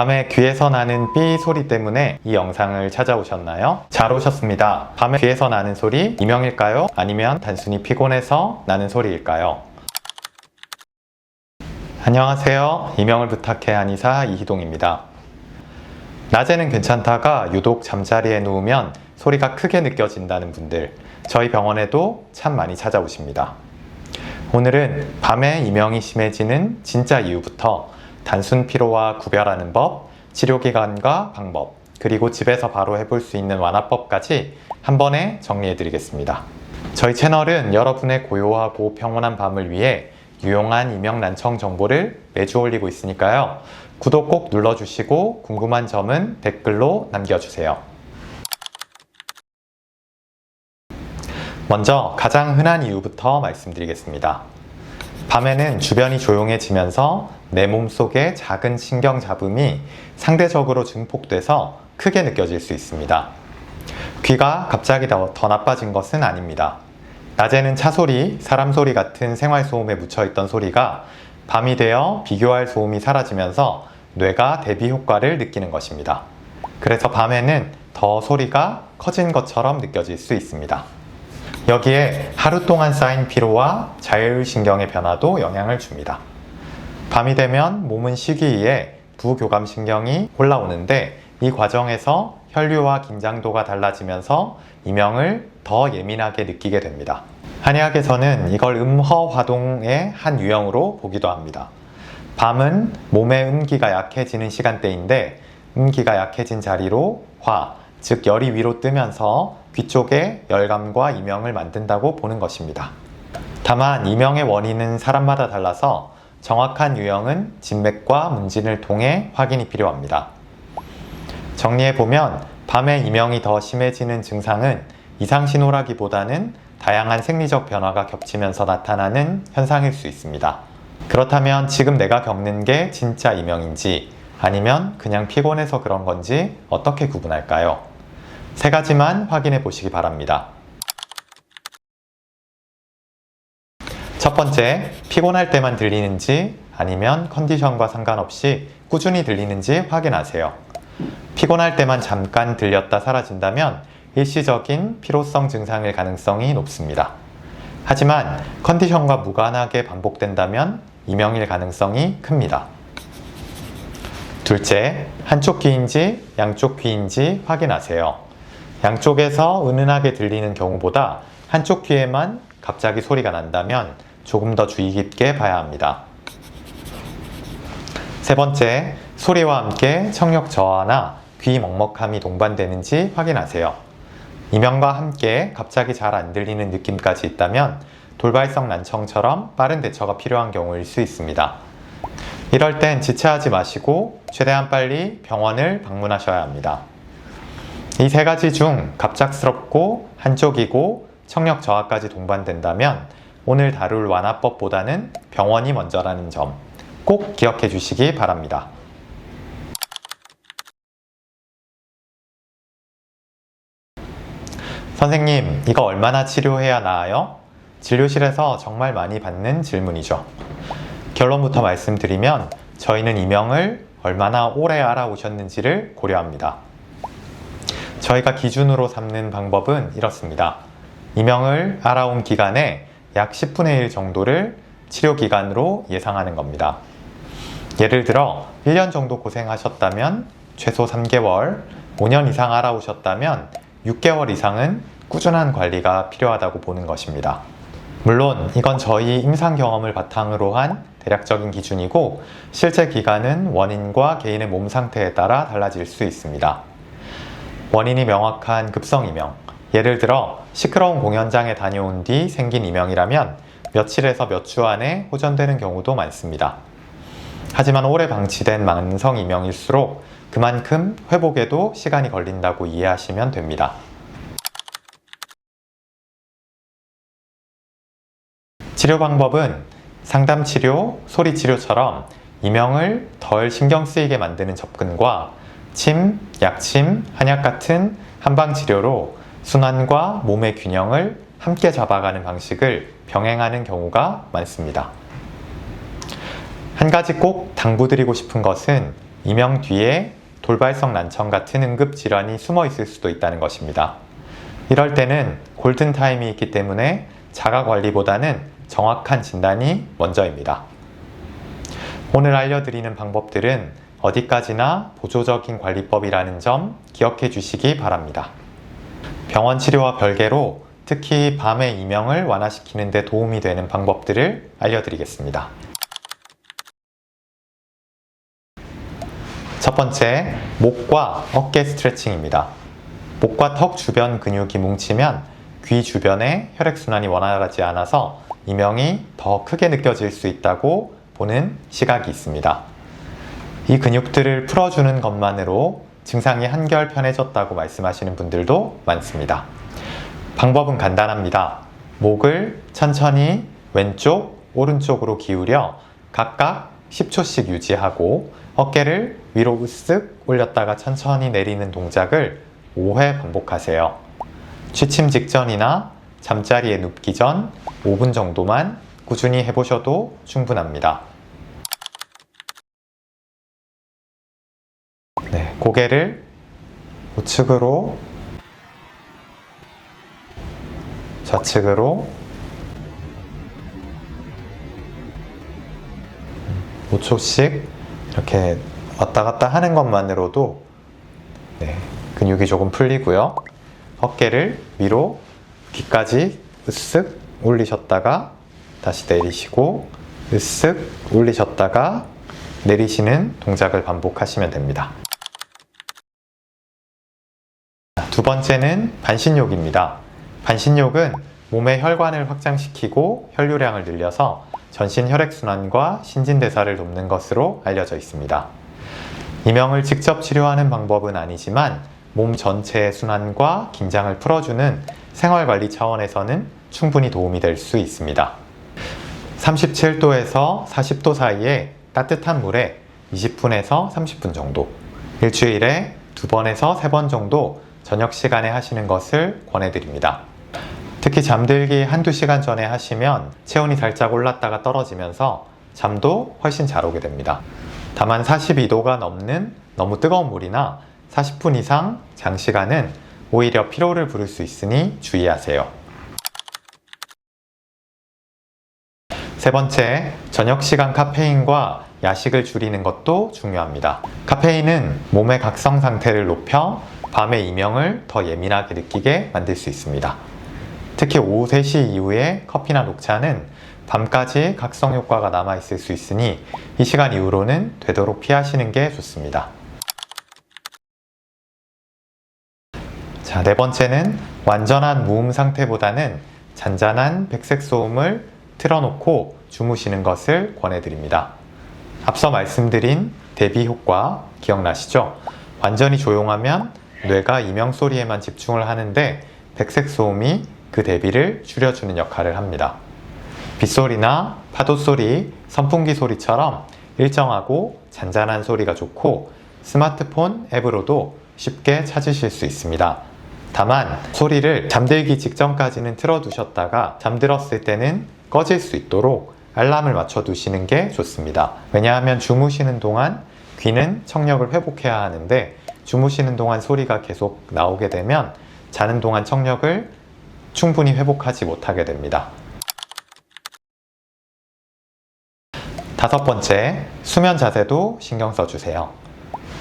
밤에 귀에서 나는 삐 소리 때문에 이 영상을 찾아오셨나요? 잘 오셨습니다. 밤에 귀에서 나는 소리 이명일까요? 아니면 단순히 피곤해서 나는 소리일까요? 안녕하세요. 이명을 부탁해 한의사 이희동입니다. 낮에는 괜찮다가 유독 잠자리에 누우면 소리가 크게 느껴진다는 분들, 저희 병원에도 참 많이 찾아오십니다. 오늘은 밤에 이명이 심해지는 진짜 이유부터 단순 피로와 구별하는 법, 치료기간과 방법, 그리고 집에서 바로 해볼 수 있는 완화법까지 한 번에 정리해 드리겠습니다. 저희 채널은 여러분의 고요하고 평온한 밤을 위해 유용한 이명난청 정보를 매주 올리고 있으니까요. 구독 꼭 눌러주시고 궁금한 점은 댓글로 남겨주세요. 먼저 가장 흔한 이유부터 말씀드리겠습니다. 밤에는 주변이 조용해지면서 내 몸속의 작은 신경 잡음이 상대적으로 증폭돼서 크게 느껴질 수 있습니다. 귀가 갑자기 더 나빠진 것은 아닙니다. 낮에는 차 소리, 사람 소리 같은 생활소음에 묻혀있던 소리가 밤이 되어 비교할 소음이 사라지면서 뇌가 대비 효과를 느끼는 것입니다. 그래서 밤에는 더 소리가 커진 것처럼 느껴질 수 있습니다. 여기에 하루 동안 쌓인 피로와 자율신경의 변화도 영향을 줍니다. 밤이 되면 몸은 쉬기위해 부교감신경이 올라오는데 이 과정에서 혈류와 긴장도가 달라지면서 이명을 더 예민하게 느끼게 됩니다. 한의학에서는 이걸 음허화동의 한 유형으로 보기도 합니다. 밤은 몸의 음기가 약해지는 시간대인데 음기가 약해진 자리로 화, 즉 열이 위로 뜨면서 귀 쪽에 열감과 이명을 만든다고 보는 것입니다. 다만 이명의 원인은 사람마다 달라서 정확한 유형은 진맥과 문진을 통해 확인이 필요합니다. 정리해보면 밤에 이명이 더 심해지는 증상은 이상신호라기보다는 다양한 생리적 변화가 겹치면서 나타나는 현상일 수 있습니다. 그렇다면 지금 내가 겪는 게 진짜 이명인지 아니면 그냥 피곤해서 그런 건지 어떻게 구분할까요? 세 가지만 확인해 보시기 바랍니다. 첫 번째, 피곤할 때만 들리는지 아니면 컨디션과 상관없이 꾸준히 들리는지 확인하세요. 피곤할 때만 잠깐 들렸다 사라진다면 일시적인 피로성 증상일 가능성이 높습니다. 하지만 컨디션과 무관하게 반복된다면 이명일 가능성이 큽니다. 둘째, 한쪽 귀인지 양쪽 귀인지 확인하세요. 양쪽에서 은은하게 들리는 경우보다 한쪽 귀에만 갑자기 소리가 난다면 조금 더 주의 깊게 봐야 합니다. 세 번째, 소리와 함께 청력 저하나 귀 먹먹함이 동반되는지 확인하세요. 이명과 함께 갑자기 잘 안 들리는 느낌까지 있다면 돌발성 난청처럼 빠른 대처가 필요한 경우일 수 있습니다. 이럴 땐 지체하지 마시고 최대한 빨리 병원을 방문하셔야 합니다. 이 세 가지 중 갑작스럽고 한쪽이고 청력 저하까지 동반된다면 오늘 다룰 완화법보다는 병원이 먼저라는 점 꼭 기억해 주시기 바랍니다. 선생님, 이거 얼마나 치료해야 나아요? 진료실에서 정말 많이 받는 질문이죠. 결론부터 말씀드리면 저희는 이명을 얼마나 오래 알아오셨는지를 고려합니다. 저희가 기준으로 삼는 방법은 이렇습니다. 이명을 알아온 기간에 약 10분의 1 정도를 치료기간으로 예상하는 겁니다. 예를 들어 1년 정도 고생하셨다면 최소 3개월, 5년 이상 알아오셨다면 6개월 이상은 꾸준한 관리가 필요하다고 보는 것입니다. 물론 이건 저희 임상 경험을 바탕으로 한 대략적인 기준이고 실제 기간은 원인과 개인의 몸 상태에 따라 달라질 수 있습니다. 원인이 명확한 급성 이명, 예를 들어 시끄러운 공연장에 다녀온 뒤 생긴 이명이라면 며칠에서 몇 주 안에 호전되는 경우도 많습니다. 하지만 오래 방치된 만성 이명일수록 그만큼 회복에도 시간이 걸린다고 이해하시면 됩니다. 치료 방법은 상담치료, 소리치료처럼 이명을 덜 신경 쓰이게 만드는 접근과 침, 약침, 한약 같은 한방치료로 순환과 몸의 균형을 함께 잡아가는 방식을 병행하는 경우가 많습니다. 한 가지 꼭 당부드리고 싶은 것은 이명 뒤에 돌발성 난청 같은 응급 질환이 숨어 있을 수도 있다는 것입니다. 이럴 때는 골든타임이 있기 때문에 자가 관리보다는 정확한 진단이 먼저입니다. 오늘 알려드리는 방법들은 어디까지나 보조적인 관리법이라는 점 기억해 주시기 바랍니다. 병원 치료와 별개로 특히 밤의 이명을 완화시키는 데 도움이 되는 방법들을 알려드리겠습니다. 첫 번째, 목과 어깨 스트레칭입니다. 목과 턱 주변 근육이 뭉치면 귀 주변에 혈액순환이 원활하지 않아서 이명이 더 크게 느껴질 수 있다고 보는 시각이 있습니다. 이 근육들을 풀어주는 것만으로 증상이 한결 편해졌다고 말씀하시는 분들도 많습니다. 방법은 간단합니다. 목을 천천히 왼쪽, 오른쪽으로 기울여 각각 10초씩 유지하고 어깨를 위로 으쓱 올렸다가 천천히 내리는 동작을 5회 반복하세요. 취침 직전이나 잠자리에 눕기 전 5분 정도만 꾸준히 해보셔도 충분합니다. 네, 고개를 우측으로, 좌측으로 5초씩 이렇게 왔다 갔다 하는 것만으로도 근육이 조금 풀리고요. 어깨를 위로 귀까지 으쓱 올리셨다가 다시 내리시고 으쓱 올리셨다가 내리시는 동작을 반복하시면 됩니다. 두 번째는 반신욕입니다. 반신욕은 몸의 혈관을 확장시키고 혈류량을 늘려서 전신 혈액순환과 신진대사를 돕는 것으로 알려져 있습니다. 이명을 직접 치료하는 방법은 아니지만 몸 전체의 순환과 긴장을 풀어주는 생활관리 차원에서는 충분히 도움이 될 수 있습니다. 37도에서 40도 사이에 따뜻한 물에 20분에서 30분 정도, 일주일에 2번에서 3번 정도 저녁 시간에 하시는 것을 권해드립니다. 특히 잠들기 한두 시간 전에 하시면 체온이 살짝 올랐다가 떨어지면서 잠도 훨씬 잘 오게 됩니다. 다만 42도가 넘는 너무 뜨거운 물이나 40분 이상 장시간은 오히려 피로를 부를 수 있으니 주의하세요. 세 번째, 저녁 시간 카페인과 야식을 줄이는 것도 중요합니다. 카페인은 몸의 각성 상태를 높여 밤의 이명을 더 예민하게 느끼게 만들 수 있습니다. 특히 오후 3시 이후에 커피나 녹차는 밤까지 각성 효과가 남아있을 수 있으니 이 시간 이후로는 되도록 피하시는 게 좋습니다. 자, 네 번째는 완전한 무음 상태보다는 잔잔한 백색 소음을 틀어놓고 주무시는 것을 권해드립니다. 앞서 말씀드린 대비 효과 기억나시죠? 완전히 조용하면 뇌가 이명 소리에만 집중을 하는데 백색 소음이 그 대비를 줄여주는 역할을 합니다. 빗소리나 파도 소리, 선풍기 소리처럼 일정하고 잔잔한 소리가 좋고 스마트폰 앱으로도 쉽게 찾으실 수 있습니다. 다만 소리를 잠들기 직전까지는 틀어두셨다가 잠들었을 때는 꺼질 수 있도록 알람을 맞춰두시는 게 좋습니다. 왜냐하면 주무시는 동안 귀는 청력을 회복해야 하는데 주무시는 동안 소리가 계속 나오게 되면 자는 동안 청력을 충분히 회복하지 못하게 됩니다. 다섯 번째, 수면 자세도 신경 써주세요.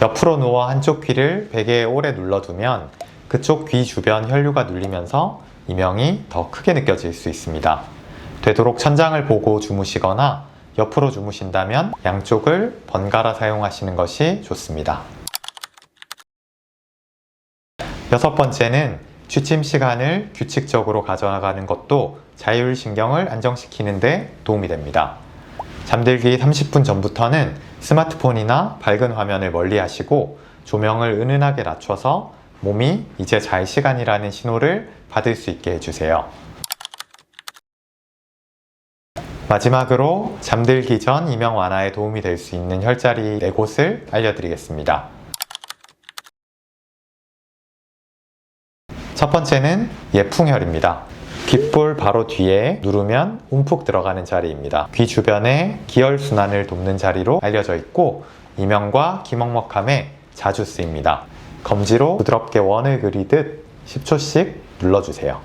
옆으로 누워 한쪽 귀를 베개에 오래 눌러두면 그쪽 귀 주변 혈류가 눌리면서 이명이 더 크게 느껴질 수 있습니다. 되도록 천장을 보고 주무시거나 옆으로 주무신다면 양쪽을 번갈아 사용하시는 것이 좋습니다. 여섯 번째는 취침 시간을 규칙적으로 가져나가는 것도 자율신경을 안정시키는 데 도움이 됩니다. 잠들기 30분 전부터는 스마트폰이나 밝은 화면을 멀리 하시고 조명을 은은하게 낮춰서 몸이 이제 잘 시간이라는 신호를 받을 수 있게 해주세요. 마지막으로 잠들기 전 이명 완화에 도움이 될 수 있는 혈자리 4곳을 알려드리겠습니다. 첫 번째는 예풍혈입니다. 귓볼 바로 뒤에 누르면 움푹 들어가는 자리입니다. 귀 주변에 기혈순환을 돕는 자리로 알려져 있고 이명과 기먹먹함에 자주 쓰입니다. 검지로 부드럽게 원을 그리듯 10초씩 눌러주세요.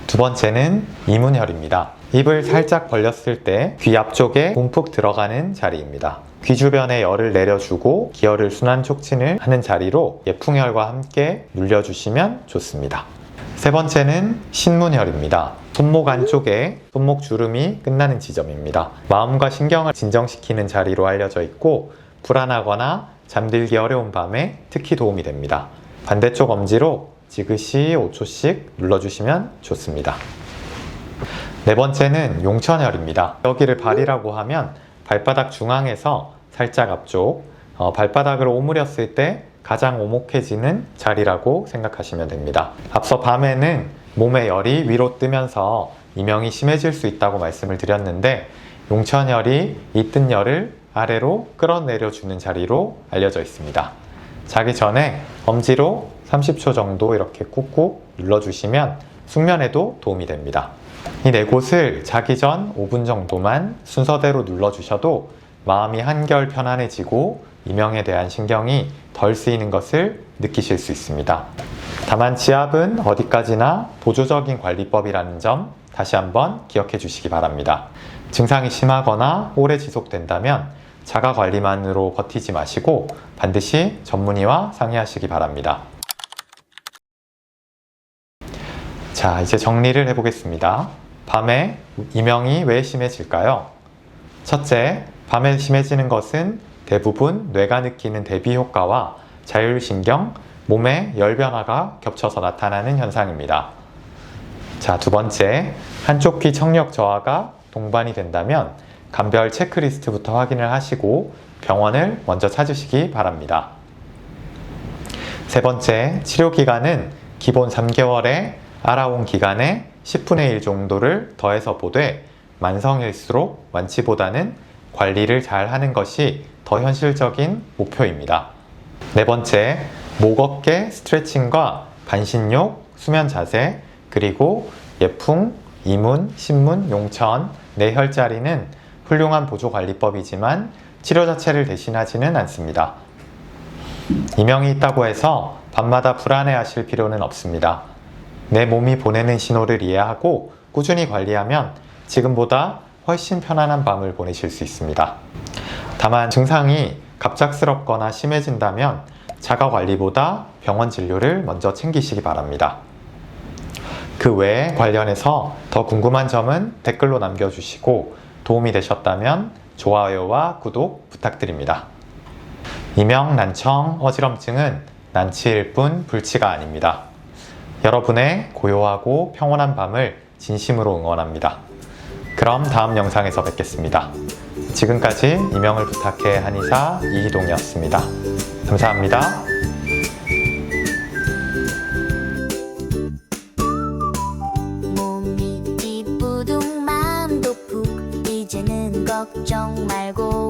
두 번째는 이문혈입니다. 입을 살짝 벌렸을 때 귀 앞쪽에 움푹 들어가는 자리입니다. 귀 주변에 열을 내려주고 기혈을 순환 촉진을 하는 자리로 예풍혈과 함께 눌려주시면 좋습니다. 세 번째는 신문혈입니다. 손목 안쪽에 손목 주름이 끝나는 지점입니다. 마음과 신경을 진정시키는 자리로 알려져 있고 불안하거나 잠들기 어려운 밤에 특히 도움이 됩니다. 반대쪽 엄지로 지그시 5초씩 눌러주시면 좋습니다. 네 번째는 용천혈입니다. 여기를 발이라고 하면 발바닥 중앙에서 살짝 앞쪽, 발바닥을 오므렸을 때 가장 오목해지는 자리라고 생각하시면 됩니다. 앞서 밤에는 몸의 열이 위로 뜨면서 이명이 심해질 수 있다고 말씀을 드렸는데 용천혈이 이 뜬 열을 아래로 끌어내려주는 자리로 알려져 있습니다. 자기 전에 엄지로 30초 정도 이렇게 꾹꾹 눌러주시면 숙면에도 도움이 됩니다. 이 네 곳을 자기 전 5분 정도만 순서대로 눌러주셔도 마음이 한결 편안해지고 이명에 대한 신경이 덜 쓰이는 것을 느끼실 수 있습니다. 다만 지압은 어디까지나 보조적인 관리법이라는 점 다시 한번 기억해 주시기 바랍니다. 증상이 심하거나 오래 지속된다면 자가 관리만으로 버티지 마시고 반드시 전문의와 상의하시기 바랍니다. 자, 이제 정리를 해보겠습니다. 밤에 이명이 왜 심해질까요? 첫째, 밤에 심해지는 것은 대부분 뇌가 느끼는 대비 효과와 자율신경, 몸의 열 변화가 겹쳐서 나타나는 현상입니다. 자, 두 번째, 한쪽 귀 청력 저하가 동반이 된다면 감별 체크리스트부터 확인을 하시고 병원을 먼저 찾으시기 바랍니다. 세 번째, 치료 기간은 기본 3개월에 알아온 기간의 10분의 1 정도를 더해서 보되 만성일수록 완치보다는 관리를 잘 하는 것이 더 현실적인 목표입니다. 네 번째, 목 어깨 스트레칭과 반신욕, 수면 자세, 그리고 예풍, 이문, 신문, 용천, 내혈자리는 훌륭한 보조관리법이지만 치료 자체를 대신하지는 않습니다. 이명이 있다고 해서 밤마다 불안해하실 필요는 없습니다. 내 몸이 보내는 신호를 이해하고 꾸준히 관리하면 지금보다 훨씬 편안한 밤을 보내실 수 있습니다. 다만 증상이 갑작스럽거나 심해진다면 자가관리보다 병원 진료를 먼저 챙기시기 바랍니다. 그 외에 관련해서 더 궁금한 점은 댓글로 남겨주시고 도움이 되셨다면 좋아요와 구독 부탁드립니다. 이명, 난청, 어지럼증은 난치일 뿐 불치가 아닙니다. 여러분의 고요하고 평온한 밤을 진심으로 응원합니다. 그럼 다음 영상에서 뵙겠습니다. 지금까지 이명을 부탁해 한의사 이희동이었습니다. 감사합니다. 몸이 찌뿌둥 마음도 푹 이제는 걱정 말고